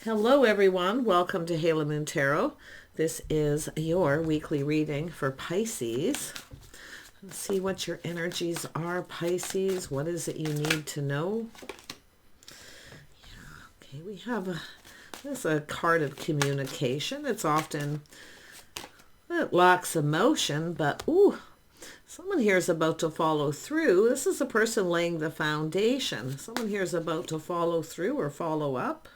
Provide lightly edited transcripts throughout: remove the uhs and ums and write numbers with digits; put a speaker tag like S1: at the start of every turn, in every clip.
S1: Hello everyone, welcome to Halo Moon Tarot. This is your weekly reading for Pisces. Let's see what your energies are, Pisces. What is it you need to know? Okay, we have this is a card of communication. It lacks emotion, but someone here is about to follow through. This is a person laying the foundation. Someone here is about to follow through or follow up.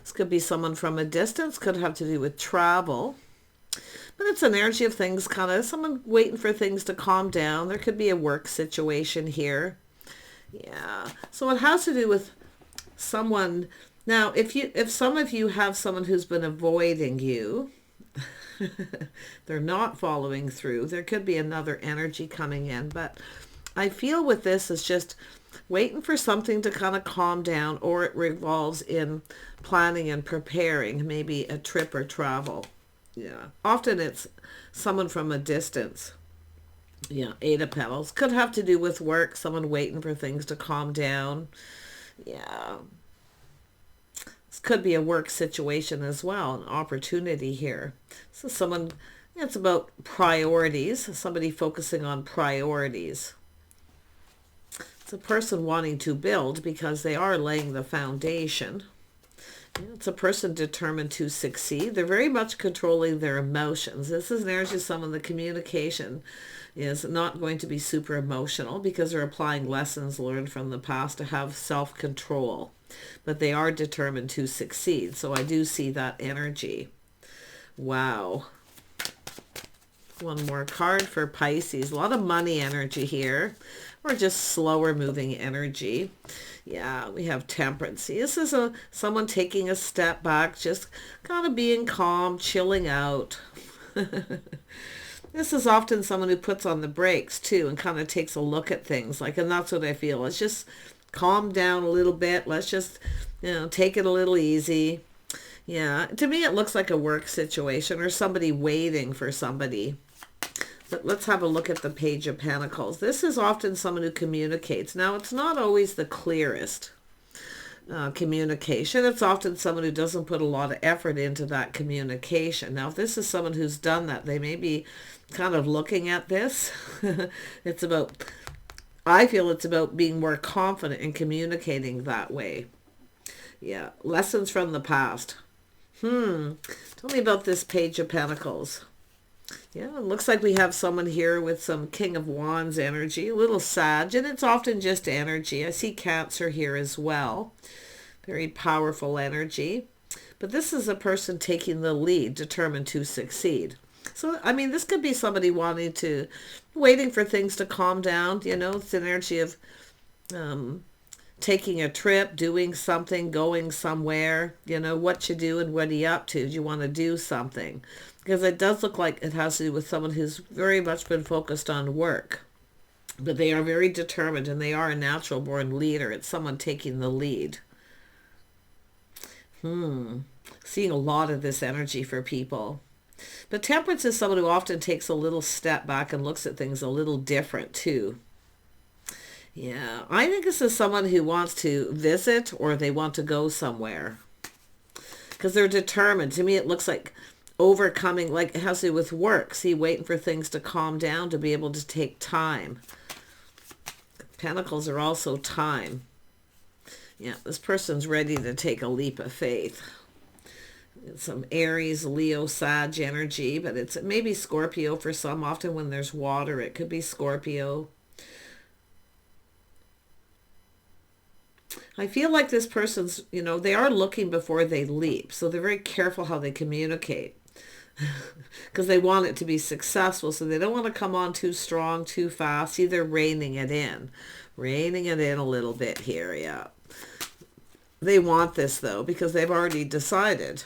S1: This could be someone from a distance, could have to do with travel. But it's an energy of things, kind of someone waiting for things to calm down. There could be a work situation here. Yeah. So it has to do with someone. Now, if some of you have someone who's been avoiding you, they're not following through, there could be another energy coming in. But I feel with this is just waiting for something to kind of calm down, or it revolves in planning and preparing, maybe a trip or travel. Yeah. Often it's someone from a distance. Yeah. Eight of Pentacles. Could have to do with work, someone waiting for things to calm down. Yeah. This could be a work situation as well, an opportunity here. So someone, it's about priorities, somebody focusing on priorities. It's a person wanting to build because they are laying the foundation. It's a person determined to succeed. They're very much controlling their emotions. This is an energy of someone, the communication is not going to be super emotional because they're applying lessons learned from the past to have self-control. But they are determined to succeed. So I do see that energy. Wow. One more card for Pisces. A lot of money energy here, or just slower moving energy. Yeah, we have Temperance. This is someone taking a step back, just kind of being calm, chilling out. This is often someone who puts on the brakes too and kind of takes a look at things. And that's what I feel. Let's just calm down a little bit. Let's just, take it a little easy. Yeah, to me it looks like a work situation or somebody waiting for somebody. But let's have a look at the Page of Pentacles. This is often someone who communicates. Now, it's not always the clearest communication. It's often someone who doesn't put a lot of effort into that communication. Now, if this is someone who's done that, they may be kind of looking at this. I feel it's about being more confident in communicating that way. Yeah, lessons from the past. Tell me about this Page of Pentacles. Yeah, it looks like we have someone here with some King of Wands energy, a little Sag, and it's often just energy. I see Cancer here as well. Very powerful energy. But this is a person taking the lead, determined to succeed. So, this could be somebody waiting for things to calm down. It's an energy of taking a trip, doing something, going somewhere. What you do and what are you up to? Do you want to do something? Because it does look like it has to do with someone who's very much been focused on work. But they are very determined and they are a natural born leader. It's someone taking the lead. Seeing a lot of this energy for people. But Temperance is someone who often takes a little step back and looks at things a little different too. Yeah, I think this is someone who wants to visit or they want to go somewhere. Because they're determined. To me, it looks like overcoming, like it has to do with work. See, waiting for things to calm down to be able to take time. Pentacles are also time. Yeah, this person's ready to take a leap of faith. It's some Aries, Leo, Sag energy, but it's maybe Scorpio for some. Often when there's water, it could be Scorpio. I feel like this person's, they are looking before they leap. So they're very careful how they communicate. Because they want it to be successful. So they don't want to come on too strong, too fast. See, they're reining it in. Reining it in a little bit here, yeah. They want this, though, because they've already decided.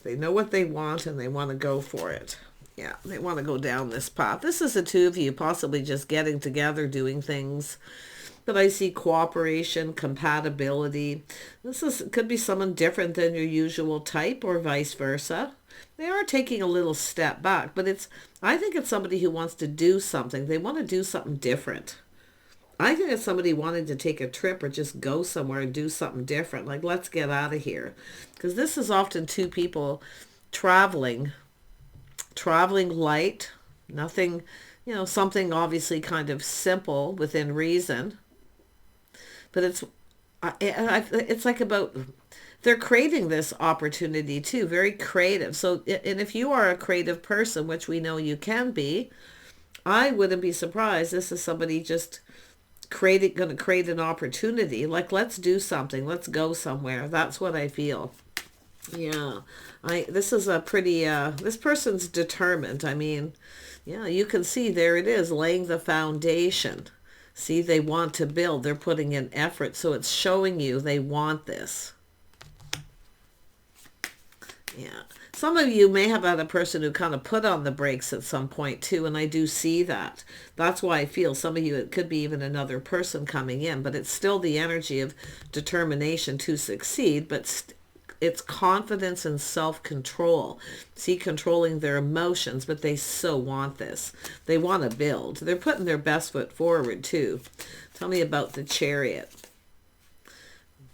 S1: They know what they want and they want to go for it. Yeah, they want to go down this path. This is the two of you possibly just getting together, doing things. But I see cooperation, compatibility. Could be someone different than your usual type or vice versa. They are taking a little step back, but I think it's somebody who wants to do something. They want to do something different. I think it's somebody wanting to take a trip or just go somewhere and do something different. Like, let's get out of here. Because this is often two people traveling light, nothing, something obviously kind of simple within reason. But it's like about, they're creating this opportunity too, very creative. So, and if you are a creative person, which we know you can be, I wouldn't be surprised. This is somebody just going to create an opportunity. Like, let's do something. Let's go somewhere. That's what I feel. Yeah. This is a pretty, this person's determined. I mean, yeah, you can see there it is, laying the foundation. See, they want to build. They're putting in effort. So it's showing you they want this. Yeah. Some of you may have had a person who kind of put on the brakes at some point too, and I do see that. That's why I feel some of you, it could be even another person coming in, but it's still the energy of determination to succeed, but it's confidence and self-control. See, controlling their emotions, but they so want this. They want to build. They're putting their best foot forward too. Tell me about the Chariot.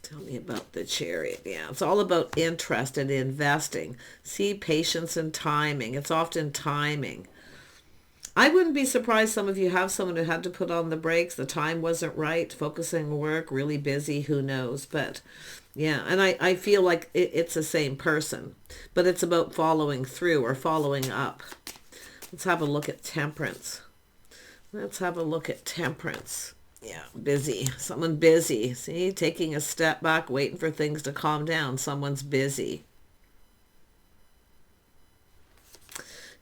S1: Tell me about the Chariot. Yeah, it's all about interest and investing. See, patience and timing. It's often timing. I wouldn't be surprised some of you have someone who had to put on the brakes. The time wasn't right. Focusing work, really busy, who knows. But yeah, and I feel like it's the same person. But it's about following through or following up. Let's have a look at Temperance. Let's have a look at Temperance. Yeah, busy. Someone busy. See, taking a step back, waiting for things to calm down. Someone's busy.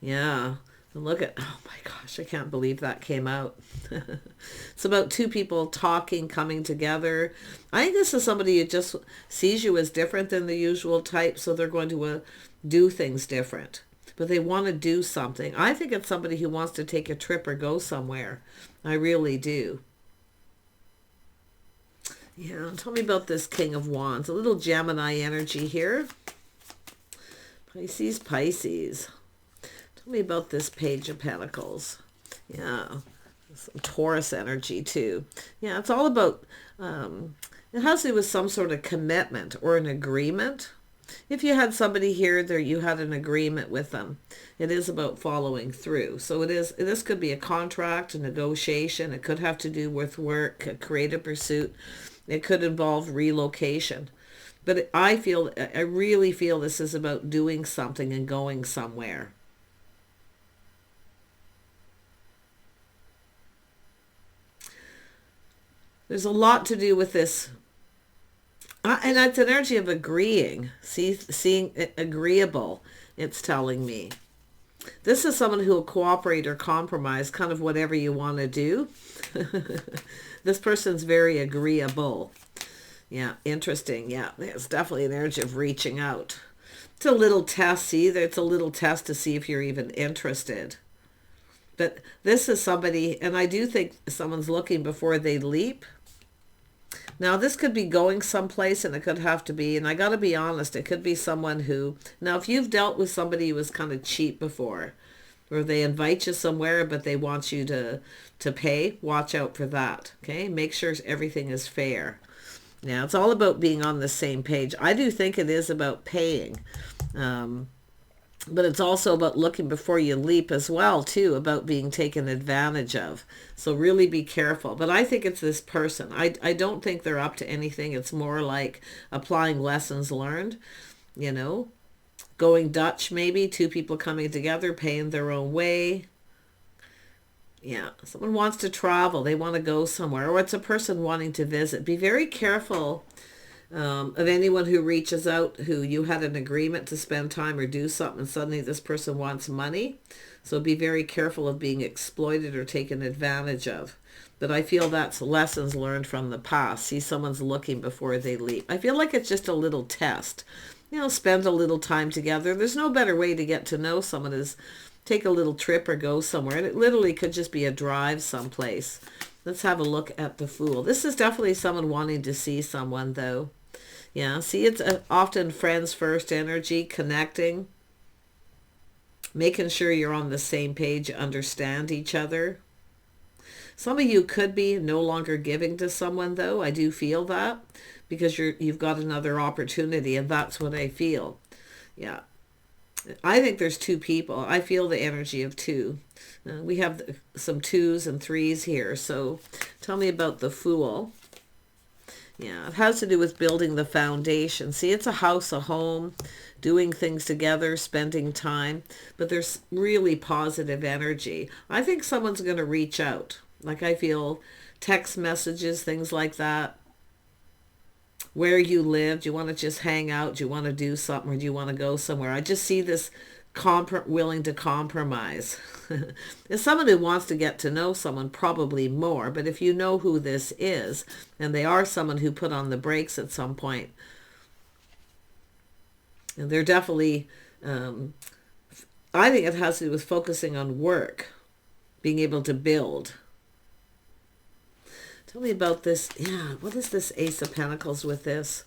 S1: Yeah. And look at, oh my gosh, I can't believe that came out. It's about two people talking, coming together. I think this is somebody who just sees you as different than the usual type, so they're going to do things different. But they want to do something. I think it's somebody who wants to take a trip or go somewhere. I really do. Yeah, tell me about this King of Wands. A little Gemini energy here. Pisces. Tell me about this Page of Pentacles. Yeah, some Taurus energy too. Yeah, it's all about, it has to do with some sort of commitment or an agreement. If you had somebody here there, you had an agreement with them. It is about following through. So this could be a contract, a negotiation. It could have to do with work, a creative pursuit. It could involve relocation. But I really feel this is about doing something and going somewhere. There's a lot to do with this. And that's an energy of agreeing. Seeing agreeable, it's telling me. This is someone who will cooperate or compromise, kind of whatever you want to do. This person's very agreeable. Yeah, interesting. Yeah, there's definitely an energy of reaching out. It's a little test. See, it's a little test to see if you're even interested. But this is somebody, and I do think someone's looking before they leap. Now, this could be going someplace, and it could have to be, and I got to be honest, it could be someone who, now if you've dealt with somebody who was kind of cheap before, or they invite you somewhere, but they want you to pay, watch out for that, okay? Make sure everything is fair. Now, it's all about being on the same page. I do think it is about paying, but it's also about looking before you leap as well, too, about being taken advantage of. So really be careful. But I think it's this person. I don't think they're up to anything. It's more like applying lessons learned, going Dutch maybe, two people coming together, paying their own way. Yeah, someone wants to travel. They want to go somewhere, or it's a person wanting to visit. Be very careful of anyone who reaches out, who you had an agreement to spend time or do something, and suddenly this person wants money. So be very careful of being exploited or taken advantage of. But I feel that's lessons learned from the past. See, someone's looking before they leap. I feel like it's just a little test. Spend a little time together. There's no better way to get to know someone is take a little trip or go somewhere. And it literally could just be a drive someplace. Let's have a look at the Fool. This is definitely someone wanting to see someone, though. Yeah, see, it's often friends first energy, connecting, making sure you're on the same page, understand each other. Some of you could be no longer giving to someone, though. I do feel that, because you've got another opportunity, and that's what I feel. Yeah. I think there's two people. I feel the energy of two. We have some twos and threes here. So tell me about the Fool. Yeah, it has to do with building the foundation. See, it's a house, a home, doing things together, spending time. But there's really positive energy. I think someone's going to reach out. Like, I feel text messages, things like that. Where you live, do you want to just hang out? Do you want to do something, or do you want to go somewhere? I just see this willing to compromise. It's someone who wants to get to know someone, probably more. But if you know who this is, and they are someone who put on the brakes at some point, and they're definitely, I think it has to do with focusing on work, being able to build. Tell me about this. Yeah, what is this Ace of Pentacles with this?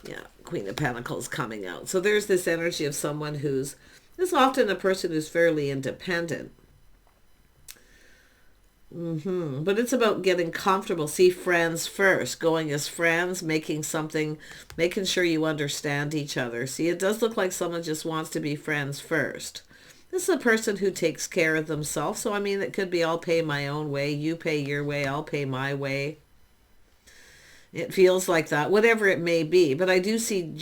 S1: Yeah, Queen of Pentacles coming out. So there's this energy of someone who's, this is often a person who's fairly independent. But it's about getting comfortable. See, friends first, going as friends, making sure you understand each other. See, it does look like someone just wants to be friends first. This is a person who takes care of themselves. So, I mean, it could be I'll pay my own way, you pay your way, I'll pay my way. It feels like that, whatever it may be. But I do see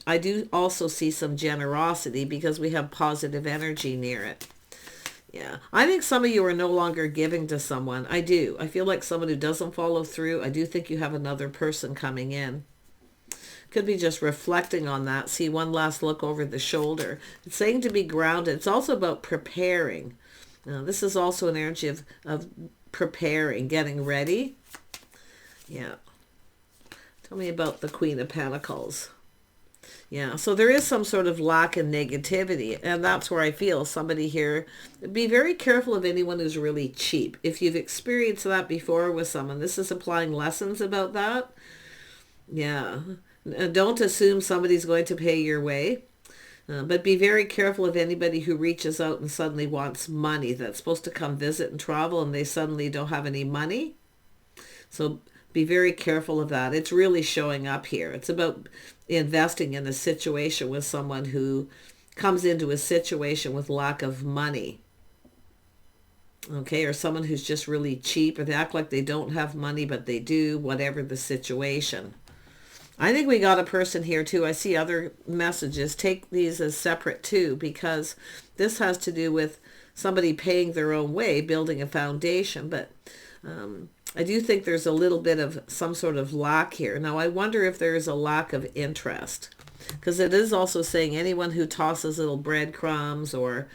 S1: I do also see some generosity, because we have positive energy near it. Yeah, I think some of you are no longer giving to someone. I do. I feel like someone who doesn't follow through. I do think you have another person coming in. Could be just reflecting on that. See, one last look over the shoulder. It's saying to be grounded. It's also about preparing. This is also an energy of preparing, getting ready. Yeah. Tell me about the Queen of Pentacles. Yeah, so there is some sort of lack of negativity, and that's where I feel somebody here. Be very careful of anyone who's really cheap. If you've experienced that before with someone, this is applying lessons about that. Yeah. Don't assume somebody's going to pay your way, but be very careful of anybody who reaches out and suddenly wants money, that's supposed to come visit and travel, and they suddenly don't have any money. So be very careful of that. It's really showing up here. It's about investing in a situation with someone who comes into a situation with lack of money. Okay, or someone who's just really cheap, or they act like they don't have money, but they do, whatever the situation. I think we got a person here too. I see other messages. Take these as separate too, because this has to do with somebody paying their own way, building a foundation. But I do think there's a little bit of some sort of lack here. Now, I wonder if there is a lack of interest, because it is also saying anyone who tosses little breadcrumbs, or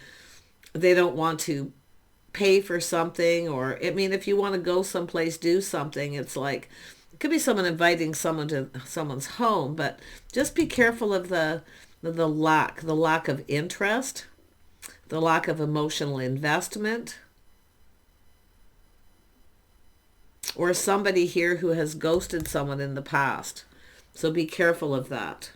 S1: they don't want to pay for something, or, I mean, if you want to go someplace, do something, it's like, could be someone inviting someone to someone's home, but just be careful of the lack of interest, the lack of emotional investment, or somebody here who has ghosted someone in the past. So be careful of that.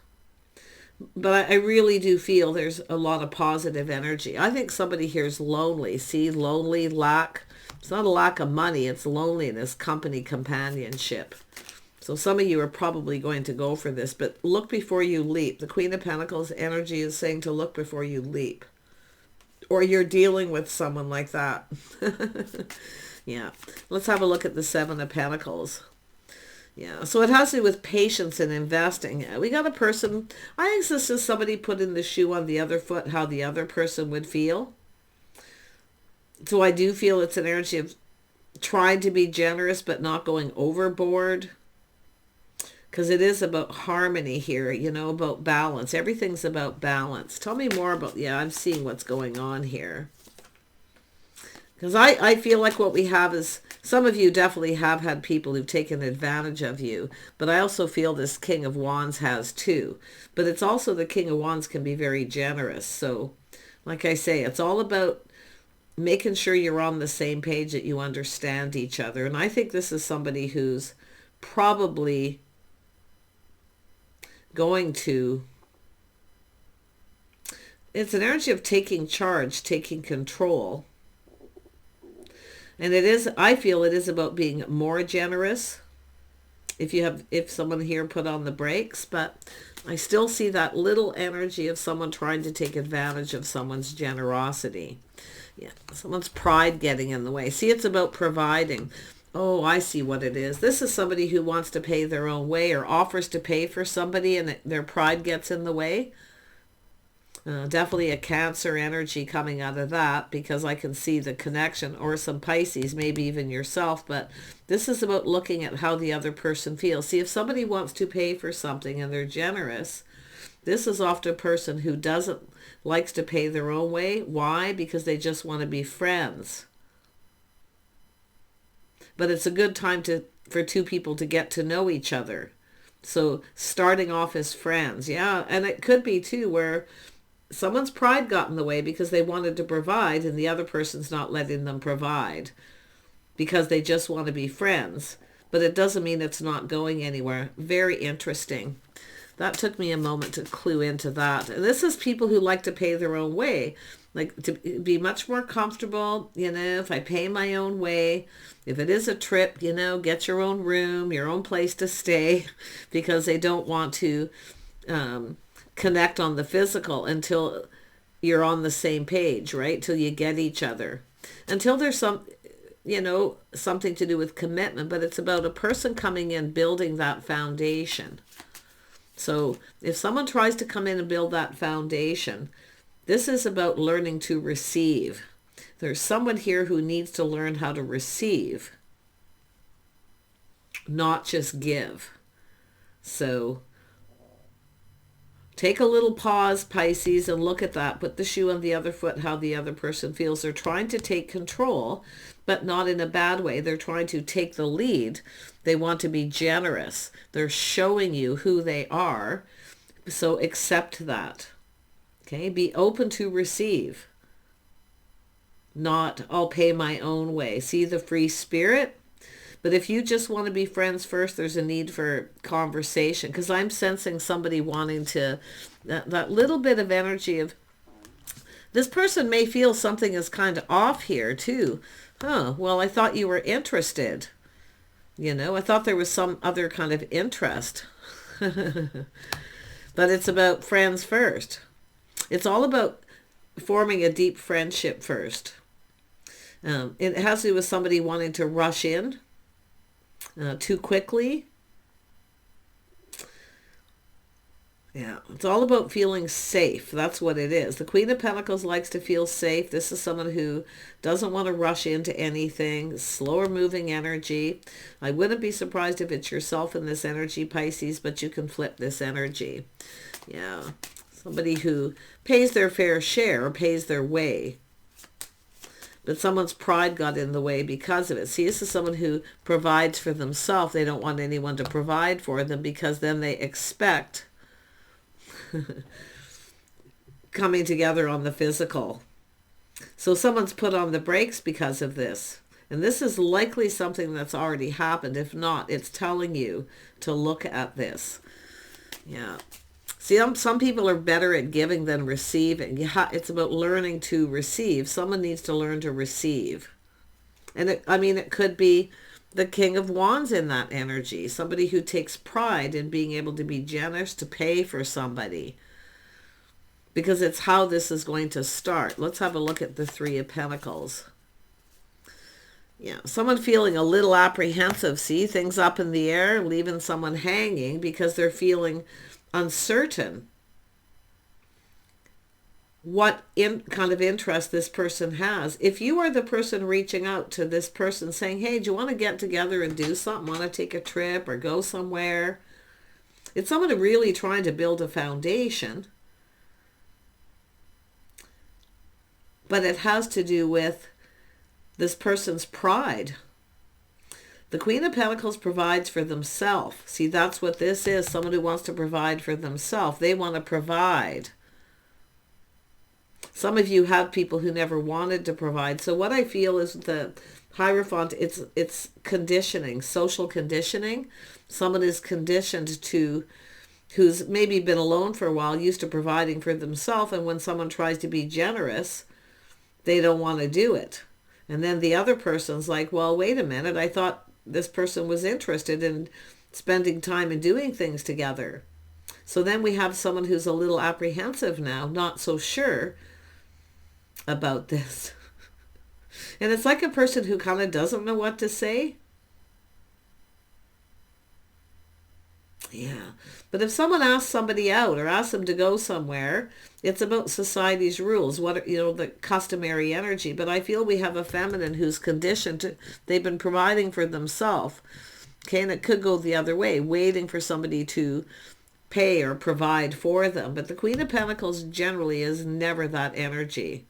S1: But I really do feel there's a lot of positive energy. I think somebody here is lonely. See, lonely, lack. It's not a lack of money. It's loneliness, company, companionship. So some of you are probably going to go for this, but look before you leap. The Queen of Pentacles energy is saying to look before you leap. Or you're dealing with someone like that. Yeah. Let's have a look at the Seven of Pentacles. Yeah. So it has to do with patience and investing. We got a person, I think this is somebody putting the shoe on the other foot, how the other person would feel. So I do feel it's an energy of trying to be generous, but not going overboard. Because it is about harmony here, you know, about balance. Everything's about balance. Tell me more about, yeah, I'm seeing what's going on here. Because I feel like what we have is, some of you definitely have had people who've taken advantage of you, but I also feel this King of Wands has too. But it's also the King of Wands can be very generous. So, like I say, it's all about making sure you're on the same page, that you understand each other. And I think this is somebody who's probably going to, it's an energy of taking charge, taking control. And it is, I feel it is about being more generous. If someone here put on the brakes, but I still see that little energy of someone trying to take advantage of someone's generosity. Yeah, someone's pride getting in the way. See, it's about providing. Oh, I see what it is. This is somebody who wants to pay their own way or offers to pay for somebody and their pride gets in the way. Definitely a Cancer energy coming out of that, because I can see the connection, or some Pisces, maybe even yourself. But this is about looking at how the other person feels. See, if somebody wants to pay for something and they're generous, this is often a person who likes to pay their own way. Why? Because they just want to be friends. But it's a good time for two people to get to know each other. So starting off as friends. Yeah, and it could be too where someone's pride got in the way because they wanted to provide and the other person's not letting them provide because they just want to be friends. But it doesn't mean it's not going anywhere. Very interesting. That took me a moment to clue into that. And this is people who like to pay their own way, like to be much more comfortable. If I pay my own way, if it is a trip, get your own room, your own place to stay, because they don't want to connect on the physical until you're on the same page, right? Till you get each other. Until there's something to do with commitment, but it's about a person coming in, building that foundation. So if someone tries to come in and build that foundation, this is about learning to receive. There's someone here who needs to learn how to receive, not just give. So take a little pause, Pisces, and look at that. Put the shoe on the other foot, how the other person feels. They're trying to take control, but not in a bad way. They're trying to take the lead. They want to be generous. They're showing you who they are. So accept that. Okay, be open to receive. Not, I'll pay my own way. See the free spirit? But if you just want to be friends first, there's a need for conversation, because I'm sensing somebody wanting to, that little bit of energy of, this person may feel something is kind of off here too. Well, I thought you were interested. I thought there was some other kind of interest. But it's about friends first. It's all about forming a deep friendship first. It has to do with somebody wanting to rush in too quickly. Yeah, it's all about feeling safe. That's what it is. The Queen of Pentacles likes to feel safe. This is someone who doesn't want to rush into anything. Slower moving energy. I wouldn't be surprised if it's yourself in this energy, Pisces, but you can flip this energy. Yeah, somebody who pays their fair share or pays their way. But someone's pride got in the way because of it. See, this is someone who provides for themselves. They don't want anyone to provide for them, because then they expect coming together on the physical. So someone's put on the brakes because of this. And this is likely something that's already happened. If not, it's telling you to look at this. Yeah. See, some people are better at giving than receiving. It's about learning to receive. Someone needs to learn to receive. And it could be the King of Wands in that energy. Somebody who takes pride in being able to be generous, to pay for somebody. Because it's how this is going to start. Let's have a look at the Three of Pentacles. Yeah, someone feeling a little apprehensive. See, things up in the air, leaving someone hanging because they're feeling uncertain what kind of interest this person has. If you are the person reaching out to this person saying, hey, do you want to get together and do something? Want to take a trip or go somewhere? It's someone really trying to build a foundation. But it has to do with this person's pride. The Queen of Pentacles provides for themselves. See, that's what this is. Someone who wants to provide for themselves. They want to provide. Some of you have people who never wanted to provide. So what I feel is the Hierophant, it's conditioning, social conditioning. Someone is conditioned to, who's maybe been alone for a while, used to providing for themselves. And when someone tries to be generous, they don't want to do it. And then the other person's like, well, wait a minute, I thought this person was interested in spending time and doing things together. So then we have someone who's a little apprehensive now, not so sure about this. And it's like a person who kind of doesn't know what to say. Yeah. But if someone asks somebody out or asks them to go somewhere, it's about society's rules, what, you know, the customary energy. But I feel we have a feminine who's conditioned to, they've been providing for themselves. Okay, and it could go the other way, waiting for somebody to pay or provide for them. But the Queen of Pentacles generally is never that energy.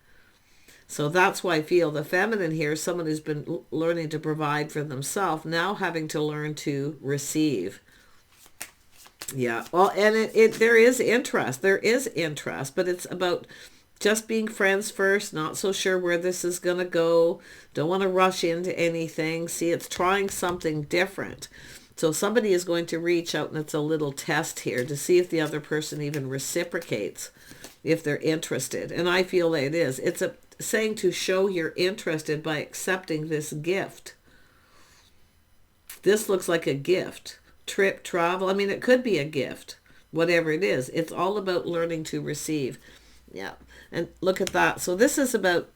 S1: So that's why I feel the feminine here is someone who's been learning to provide for themselves, now having to learn to receive. Yeah, well, and there is interest. There is interest, but it's about just being friends first, not so sure where this is going to go. Don't want to rush into anything. See, it's trying something different. So somebody is going to reach out, and it's a little test here to see if the other person even reciprocates, if they're interested. And I feel that it is. It's saying to show you're interested by accepting this gift. This looks like a gift. Trip, travel. I mean, it could be a gift, whatever it is. It's all about learning to receive. Yeah. And look at that. So this is about,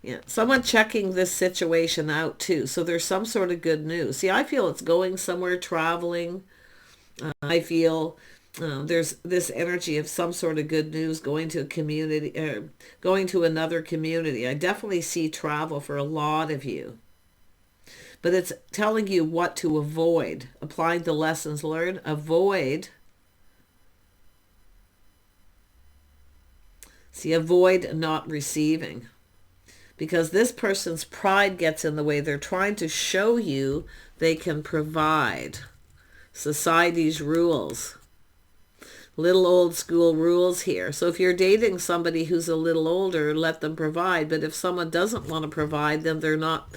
S1: yeah, someone checking this situation out too. So there's some sort of good news. See, I feel it's going somewhere, traveling. I feel there's this energy of some sort of good news, going to a community, going to another community. I definitely see travel for a lot of you. But it's telling you what to avoid, applying the lessons learned. Avoid. See, avoid not receiving. Because this person's pride gets in the way. They're trying to show you they can provide. Society's rules. Little old school rules here. So if you're dating somebody who's a little older, let them provide. But if someone doesn't want to provide, then they're not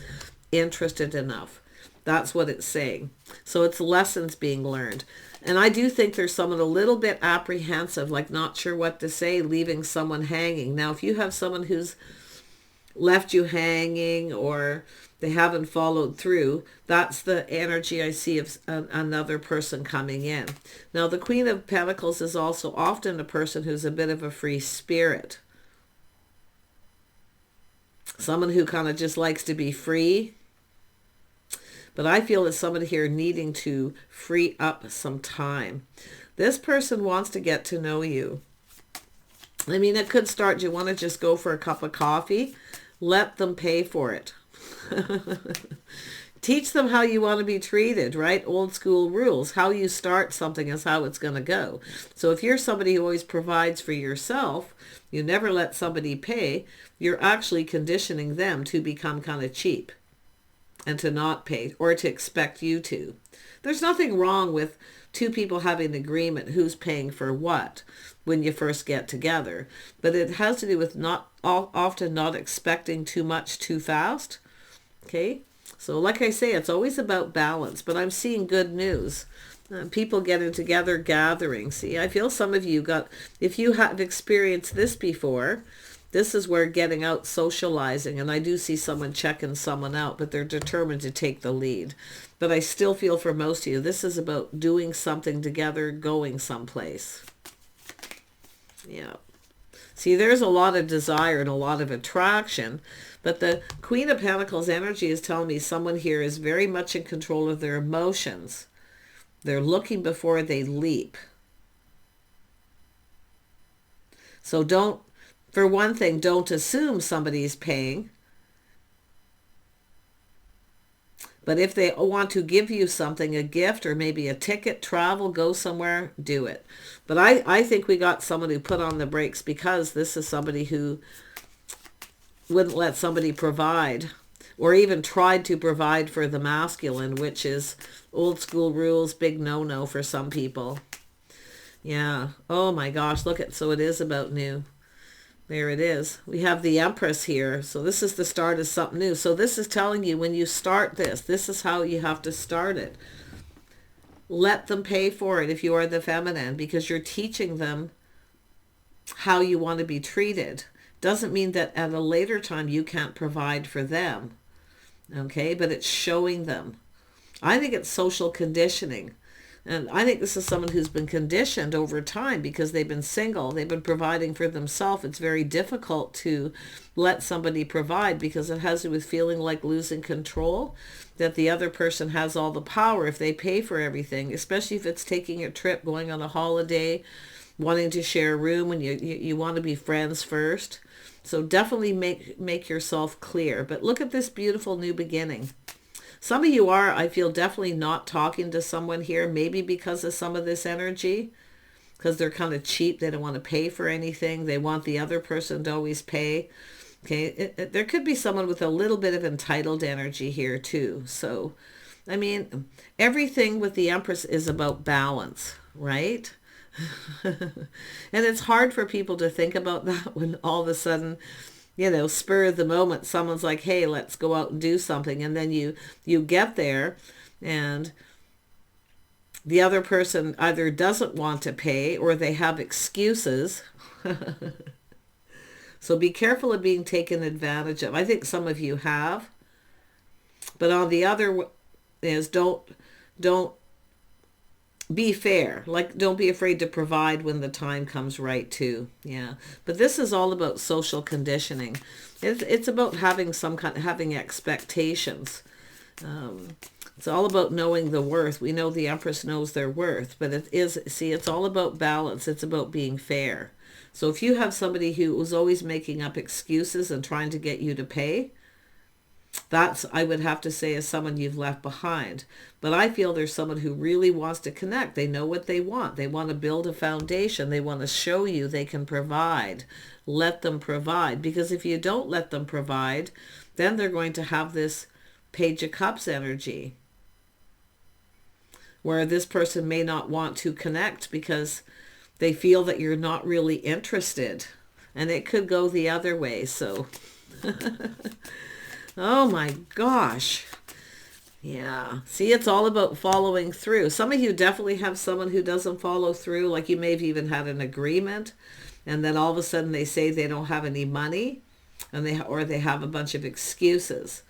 S1: interested enough. That's what it's saying. So it's lessons being learned. And I do think there's someone a little bit apprehensive, like not sure what to say, leaving someone hanging. Now, if you have someone who's left you hanging or they haven't followed through, that's the energy I see of another person coming in. Now, the Queen of Pentacles is also often a person who's a bit of a free spirit. Someone who kind of just likes to be free. But I feel it's somebody here needing to free up some time. This person wants to get to know you. I mean, it could start, do you want to just go for a cup of coffee? Let them pay for it. Teach them how you want to be treated, right? Old school rules. How you start something is how it's going to go. So if you're somebody who always provides for yourself, you never let somebody pay, you're actually conditioning them to become kind of cheap and to not pay or to expect you to. There's nothing wrong with two people having an agreement who's paying for what when you first get together. But it has to do with often not expecting too much too fast. Okay? So like I say, it's always about balance. But I'm seeing good news. People getting together, gathering. See, I feel some of you if you have experienced this before, this is where getting out, socializing, and I do see someone checking someone out, but they're determined to take the lead. But I still feel for most of you, this is about doing something together, going someplace. Yeah. See, there's a lot of desire and a lot of attraction, but the Queen of Pentacles energy is telling me someone here is very much in control of their emotions. They're looking before they leap. So for one thing, don't assume somebody's paying. But if they want to give you something, a gift or maybe a ticket, travel, go somewhere, do it. But I think we got someone who put on the brakes because this is somebody who wouldn't let somebody provide or even tried to provide for the masculine, which is old school rules, big no-no for some people. Yeah. Oh my gosh, so it is about new. There it is. We have the Empress here. So this is the start of something new. So this is telling you when you start this is how you have to start it. Let them pay for it if you are the feminine, because you're teaching them how you want to be treated. doesn't mean that at a later time you can't provide for them. Okay, but it's showing them. I think it's social conditioning. And I think this is someone who's been conditioned over time because they've been single. They've been providing for themselves. It's very difficult to let somebody provide because it has to do with feeling like losing control, that the other person has all the power if they pay for everything, especially if it's taking a trip, going on a holiday, wanting to share a room, and you want to be friends first. So definitely make yourself clear. But look at this beautiful new beginning. Some of you are, I feel, definitely not talking to someone here, maybe because of some of this energy, because they're kind of cheap. They don't want to pay for anything. They want the other person to always pay. Okay, there could be someone with a little bit of entitled energy here too. So, I mean, everything with the Empress is about balance, right? And it's hard for people to think about that when all of a sudden, spur of the moment, someone's like, hey, let's go out and do something. And then you get there and the other person either doesn't want to pay or they have excuses. So be careful of being taken advantage of. I think some of you have. But on the other is don't be fair. Like, don't be afraid to provide when the time comes right too. Yeah. But this is all about social conditioning. It's about having having expectations. It's all about knowing the worth. We know the Empress knows their worth, but it's all about balance. It's about being fair. So if you have somebody who was always making up excuses and trying to get you to pay, that's, I would have to say, is someone you've left behind. But I feel there's someone who really wants to connect. They know what they want. They want to build a foundation. They want to show you they can provide. Let them provide. Because if you don't let them provide, then they're going to have this Page of Cups energy, where this person may not want to connect because they feel that you're not really interested. And it could go the other way. So... Oh my gosh. Yeah. See, it's all about following through. Some of you definitely have someone who doesn't follow through. Like you may have even had an agreement and then all of a sudden they say they don't have any money and they have a bunch of excuses.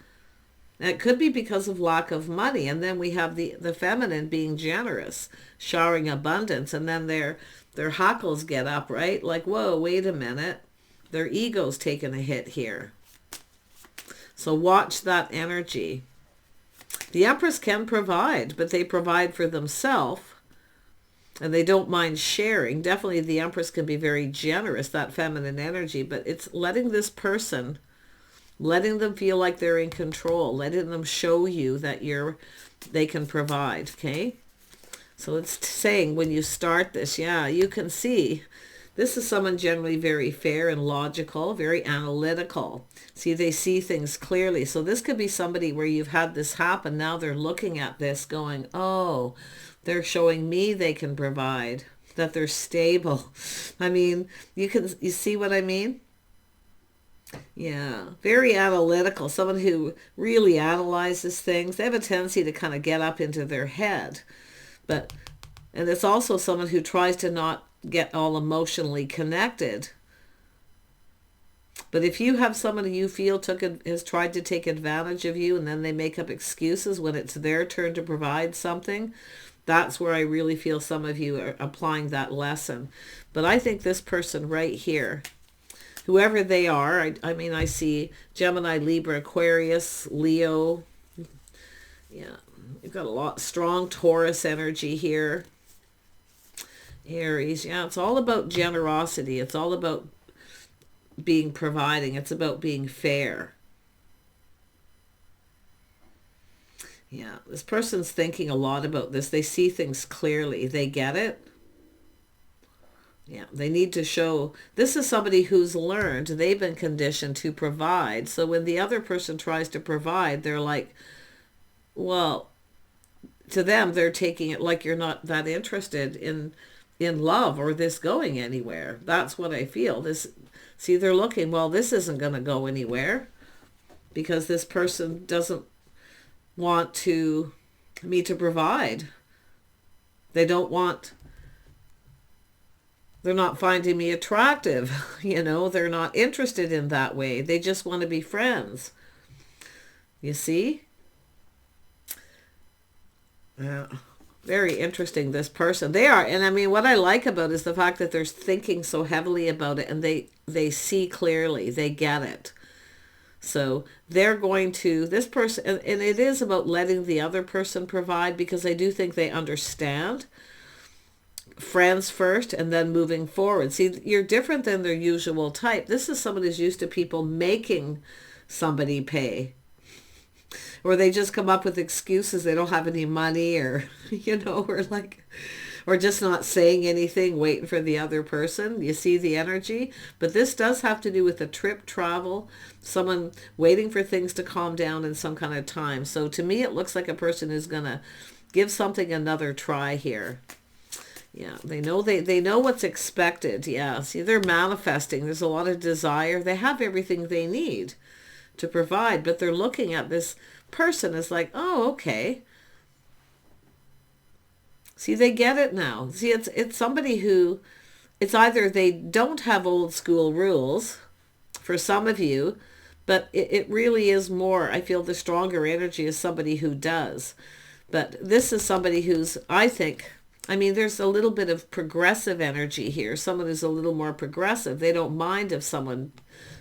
S1: And it could be because of lack of money. And then we have the feminine being generous, showering abundance, and then their hackles get up, right? Like, whoa, wait a minute. Their ego's taking a hit here. So watch that energy. The Empress can provide, but they provide for themselves and they don't mind sharing. Definitely the Empress can be very generous, that feminine energy, but it's letting this person, letting them feel like they're in control, letting them show you that they can provide, okay? So it's saying when you start this, yeah, you can see this is someone generally very fair and logical, very analytical. See, they see things clearly. So this could be somebody where you've had this happen. Now they're looking at this going, oh, they're showing me they can provide, that they're stable. I mean, you see what I mean? Yeah, very analytical. Someone who really analyzes things. They have a tendency to kind of get up into their head. And it's also someone who tries to not get all emotionally connected. But if you have someone who you feel has tried to take advantage of you and then they make up excuses when it's their turn to provide something, that's where I really feel some of you are applying that lesson. But I think this person right here, whoever they are, I mean, I see Gemini, Libra, Aquarius, Leo. Yeah, you've got a lot strong Taurus energy here. Aries, yeah, it's all about generosity. It's all about being providing. It's about being fair. Yeah, this person's thinking a lot about this. They see things clearly. They get it. Yeah, they need to show. This is somebody who's learned. They've been conditioned to provide. So when the other person tries to provide, they're like, well, to them, they're taking it like you're not that interested in love or this going anywhere. That's what I feel. See, they're looking, well, this isn't going to go anywhere because this person doesn't want me to provide. They don't want They're not finding me attractive. You know, they're not interested in that way. They just want to be friends. You see? Yeah. Very interesting, this person. They are, and I mean, what I like about it is the fact that they're thinking so heavily about it, and they see clearly. They get it. So they're going to, this person, and it is about letting the other person provide, because I do think they understand. Friends first and then moving forward. See, you're different than their usual type. This is someone who's used to people making somebody pay. Or they just come up with excuses. They don't have any money, or, you know, or just not saying anything, waiting for the other person. You see the energy? But this does have to do with a trip, travel, someone waiting for things to calm down in some kind of time. So to me, it looks like a person who's going to give something another try here. Yeah, they know what's expected. Yeah, see, they're manifesting. There's a lot of desire. They have everything they need to provide, but they're looking at this person as like, oh, okay. See, they get it now. See, it's somebody who, it's either they don't have old school rules for some of you, but it really is more, I feel the stronger energy is somebody who does. But this is somebody who's, I think, I mean, there's a little bit of progressive energy here. Someone who's a little more progressive. They don't mind if someone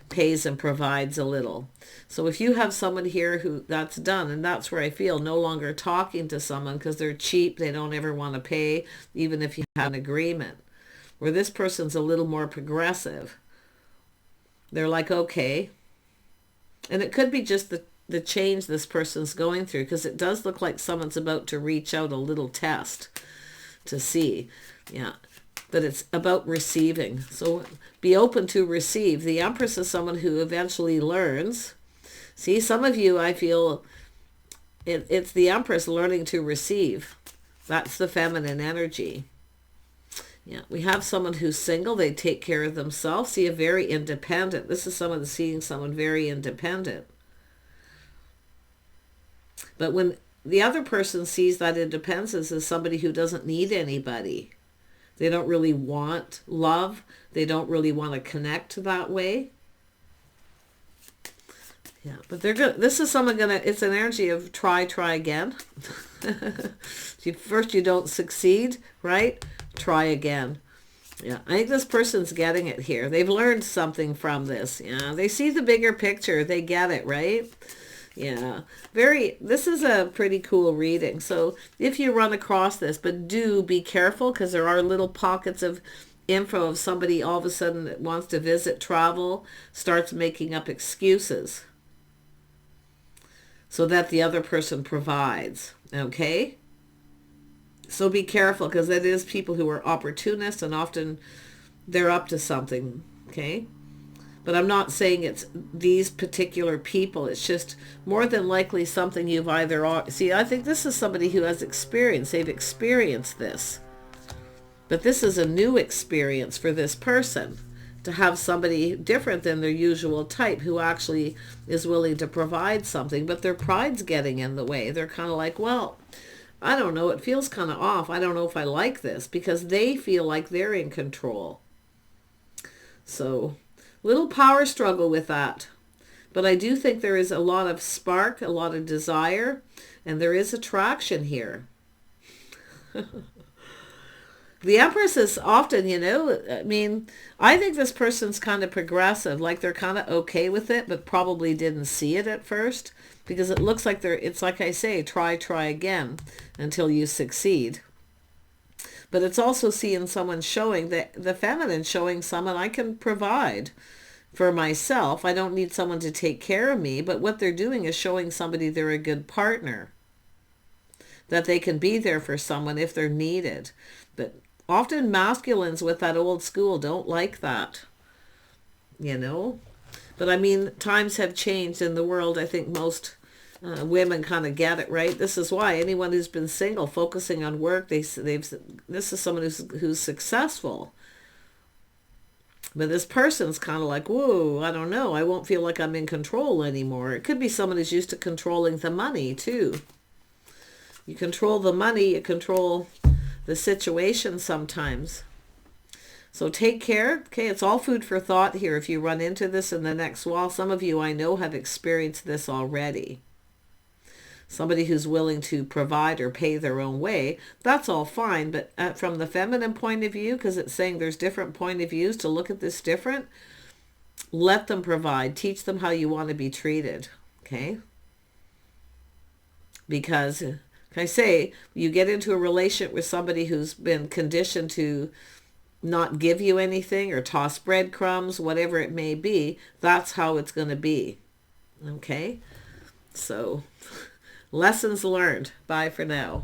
S1: pays and provides a little. So if you have someone here who that's done, and that's where I feel no longer talking to someone because they're cheap, they don't ever want to pay, even if you have an agreement. Where this person's a little more progressive. They're like, okay. And it could be just the change this person's going through, because it does look like someone's about to reach out a little test to see. Yeah, but it's about receiving. So be open to receive. The Empress is someone who eventually learns. See, some of you, I feel it's the Empress learning to receive. That's the feminine energy. Yeah, we have someone who's single. They take care of themselves. See, a very independent. This is someone seeing someone very independent. But when the other person sees that independence as somebody who doesn't need anybody. They don't really want love. They don't really want to connect that way. Yeah, but they're good. This is someone it's an energy of try again. First you don't succeed, right? Try again. Yeah, I think this person's getting it here. They've learned something from this. Yeah, they see the bigger picture. They get it, right? Yeah, this is a pretty cool reading. So if you run across this, but do be careful, because there are little pockets of info of somebody all of a sudden that wants to visit, travel, starts making up excuses so that the other person provides. Okay? So be careful, because it is people who are opportunists, and often they're up to something. Okay? But I'm not saying it's these particular people. It's just more than likely something you've either... See, I think this is somebody who has experience. They've experienced this. But this is a new experience for this person, to have somebody different than their usual type who actually is willing to provide something. But their pride's getting in the way. They're kind of like, well, I don't know. It feels kind of off. I don't know if I like this, because they feel like they're in control. So... little power struggle with that. But I do think there is a lot of spark, a lot of desire, and there is attraction here. The Empress is often, I mean, I think this person's kind of progressive, like they're kind of okay with it, but probably didn't see it at first, because it looks like it's like I say, try again until you succeed. But it's also seeing someone showing, the feminine showing someone I can provide for myself. I don't need someone to take care of me, but what they're doing is showing somebody they're a good partner, that they can be there for someone if they're needed. But often masculines with that old school don't like that, But I mean, times have changed in the world. I think most women kind of get it, right? This is why anyone who's been single, focusing on work, this is someone who's successful. But this person's kind of like, whoa, I don't know. I won't feel like I'm in control anymore. It could be someone who's used to controlling the money too. You control the money, you control the situation sometimes. So take care. Okay, it's all food for thought here if you run into this in the next while. Some of you I know have experienced this already. Somebody who's willing to provide or pay their own way, that's all fine. But from the feminine point of view, because it's saying there's different point of views to look at this different, let them provide. Teach them how you want to be treated. Okay? Because, can I say, you get into a relationship with somebody who's been conditioned to not give you anything or toss breadcrumbs, whatever it may be, that's how it's going to be. Okay? So, lessons learned. Bye for now.